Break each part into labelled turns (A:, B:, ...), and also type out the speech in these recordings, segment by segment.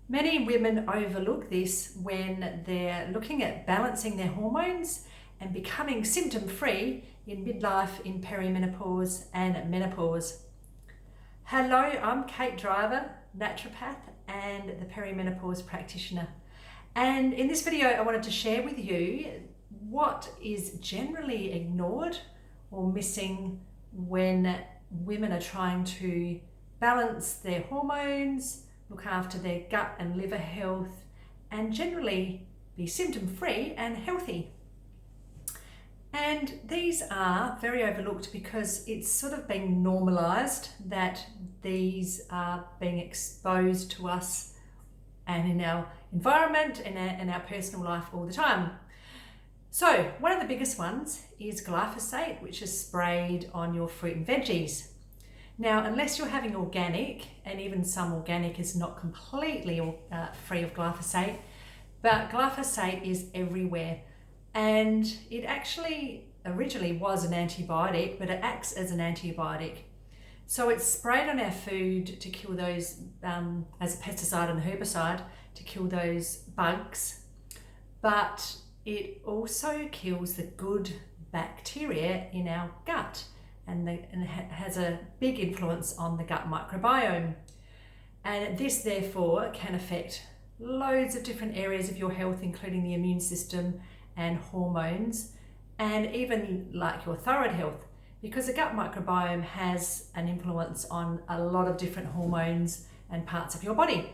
A: Many women overlook this when they're looking at balancing their hormones and becoming symptom-free in midlife, in perimenopause and menopause. Hello, I'm Kate Driver, naturopath and the perimenopause practitioner. And in this video, I wanted to share with you what is generally ignored or missing when women are trying to balance their hormones, look after their gut and liver health, and generally be symptom-free and healthy. And these are very overlooked because it's sort of been normalised that these are being exposed to us and in our environment and in our personal life all the time. So one of the biggest ones is glyphosate, which is sprayed on your fruit and veggies. Now, unless you're having organic, and even some organic is not completely free of glyphosate, but glyphosate is everywhere. And it actually originally was an antibiotic, but it acts as an antibiotic. So it's sprayed on our food to kill those, as a pesticide and herbicide, to kill those bugs. But it also kills the good bacteria in our gut. And it has a big influence on the gut microbiome. And this therefore can affect loads of different areas of your health, including the immune system and hormones, and even like your thyroid health, because the gut microbiome has an influence on a lot of different hormones and parts of your body,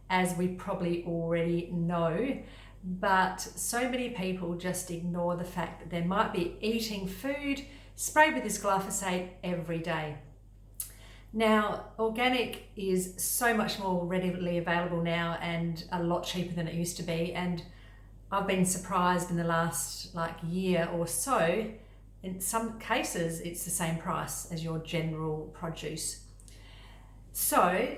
A: as we probably already know. But so many people just ignore the fact that they might be eating food sprayed with this glyphosate every day. Now, organic is so much more readily available now and a lot cheaper than it used to be. And I've been surprised in the last year or so, in some cases, it's the same price as your general produce. So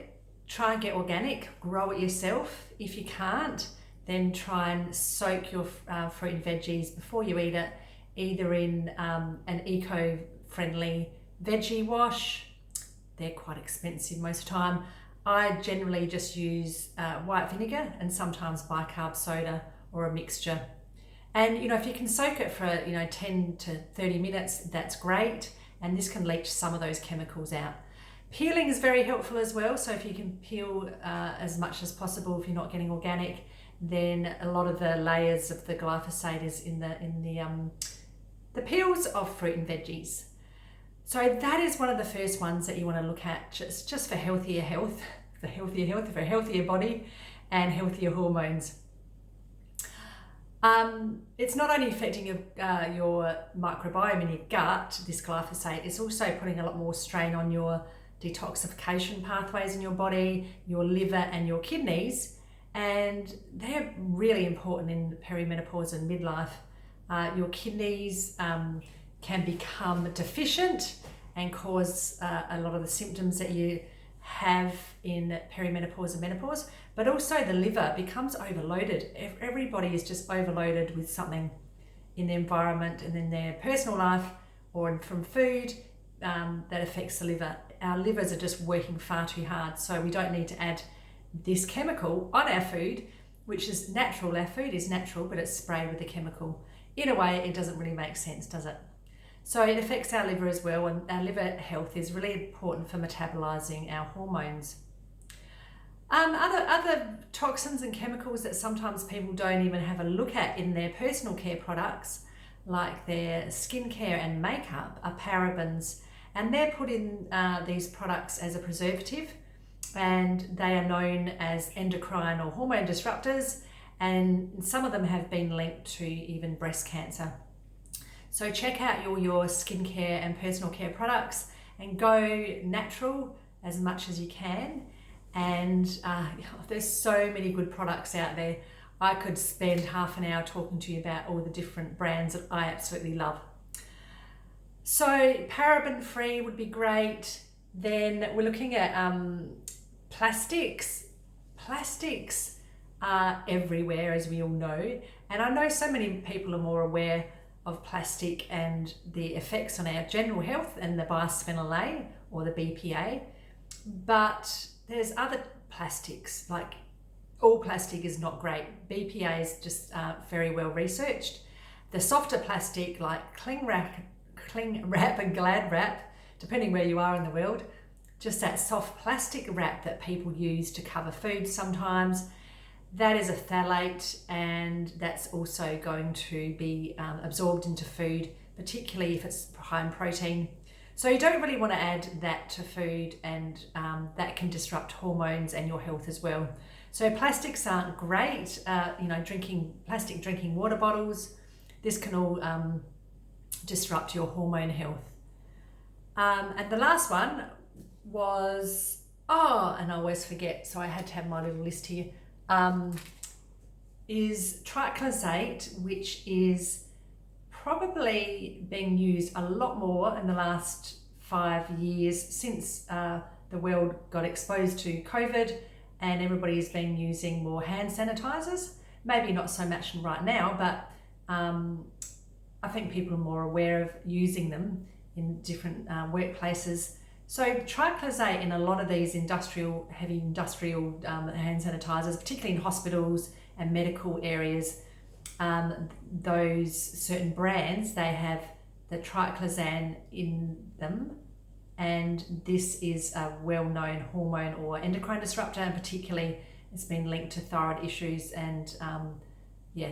A: try and get organic, grow it yourself. If you can't, then try and soak your fruit and veggies before you eat it, either in an eco-friendly veggie wash. They're quite expensive most of the time. I generally just use white vinegar and sometimes bicarb soda or a mixture. And if you can soak it for 10 to 30 minutes, that's great. And this can leach some of those chemicals out. Peeling is very helpful as well. So if you can peel as much as possible, if you're not getting organic, then a lot of the layers of the glyphosate is in the peels of fruit and veggies. So that is one of the first ones that you want to look at, just for healthier health, for a healthier body and healthier hormones. It's not only affecting your microbiome in your gut, this glyphosate, it's also putting a lot more strain on your detoxification pathways in your body, your liver and your kidneys. And they're really important in perimenopause and midlife. Your kidneys can become deficient and cause a lot of the symptoms that you have in perimenopause and menopause, but also the liver becomes overloaded. Everybody is just overloaded with something in their environment and in their personal life or from food that affects the liver. Our livers are just working far too hard, so we don't need to add this chemical on our food, which is natural. Our food is natural, but it's sprayed with a chemical. In a way, it doesn't really make sense, does it? So it affects our liver as well, and our liver health is really important for metabolizing our hormones. Other toxins and chemicals that sometimes people don't even have a look at in their personal care products, like their skincare and makeup, are parabens, and they're put in these products as a preservative, and they are known as endocrine or hormone disruptors, and some of them have been linked to even breast cancer. So check out your skincare and personal care products and go natural as much as you can. And there's so many good products out there. I could spend half an hour talking to you about all the different brands that I absolutely love. So paraben free would be great. Then we're looking at plastics. Plastics are everywhere, as we all know. And I know so many people are more aware of plastic and the effects on our general health and the bisphenol A or the BPA. But there's other plastics like all plastic is not great. BPA is just very well researched. The softer plastic like cling wrap and Glad wrap, depending where you are in the world, just that soft plastic wrap that people use to cover food sometimes, that is a phthalate, and that's also going to be absorbed into food, particularly if it's high in protein. So you don't really want to add that to food, and that can disrupt hormones and your health as well. So plastics aren't great. Plastic drinking water bottles, this can all disrupt your hormone health. And the last one was, and I always forget, so I had to have my little list here, is triclosate, which is probably being used a lot more in the last 5 years since the world got exposed to COVID, and everybody's been using more hand sanitizers. Maybe not so much right now, but I think people are more aware of using them in different workplaces. So triclosate in a lot of these heavy industrial hand sanitizers, particularly in hospitals and medical areas, those certain brands, they have the triclosan in them, and this is a well-known hormone or endocrine disruptor, and particularly it's been linked to thyroid issues and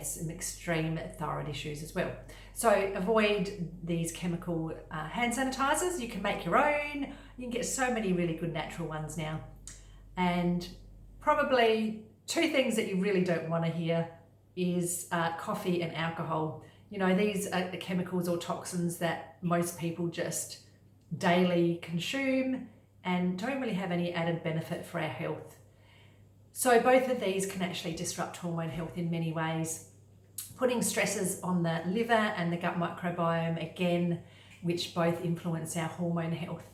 A: some extreme thyroid issues as well. So avoid these chemical hand sanitizers. You can make your own. You can get so many really good natural ones now. And probably 2 things that you really don't want to hear is coffee and alcohol. You know, these are the chemicals or toxins that most people just daily consume and don't really have any added benefit for our health. So both of these can actually disrupt hormone health in many ways, putting stresses on the liver and the gut microbiome again, which both influence our hormone health.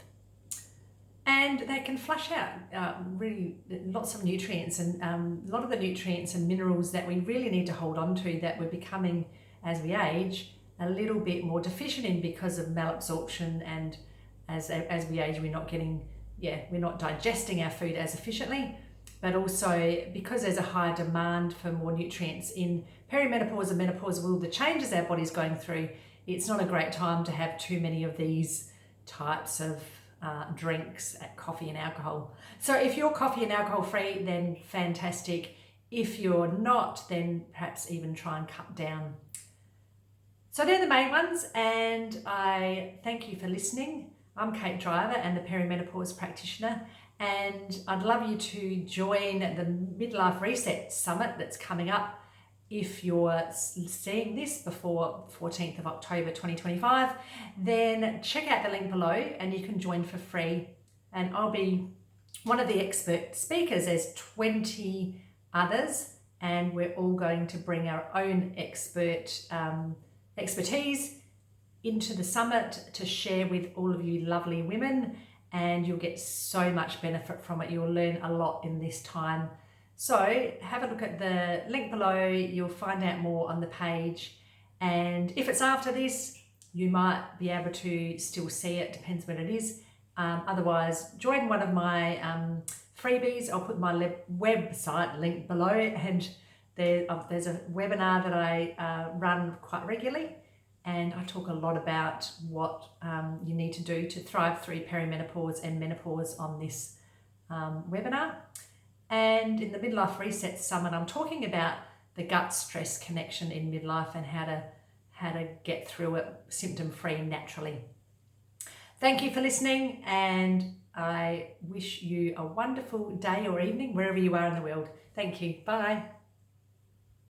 A: And they can flush out really lots of nutrients, and a lot of the nutrients and minerals that we really need to hold on to, that we're becoming, as we age, a little bit more deficient in because of malabsorption, and as we age, we're not digesting our food as efficiently, but also because there's a higher demand for more nutrients in perimenopause and menopause, with all the changes our body's going through. It's not a great time to have too many of these types of drinks, coffee and alcohol. So if you're coffee and alcohol free, then fantastic. If you're not, then perhaps even try and cut down. So they're the main ones, and I thank you for listening. I'm Kate Driver and the perimenopause practitioner, and I'd love you to join the Midlife Reset Summit that's coming up. If you're seeing this before 14th of October 2025, then check out the link below and you can join for free. And I'll be one of the expert speakers. There's 20 others, and we're all going to bring our own expertise into the summit to share with all of you lovely women, and you'll get so much benefit from it. You'll learn a lot in this time. So have a look at the link below. You'll find out more on the page, and if it's after this, you might be able to still see it, depends when it is. Otherwise, join one of my freebies. I'll put my website link below, and there's a webinar that I run quite regularly, and I talk a lot about what you need to do to thrive through perimenopause and menopause on this webinar. And in the Midlife Reset Summit, I'm talking about the gut stress connection in midlife and how to get through it symptom-free naturally. Thank you for listening, and I wish you a wonderful day or evening wherever you are in the world. Thank you. Bye.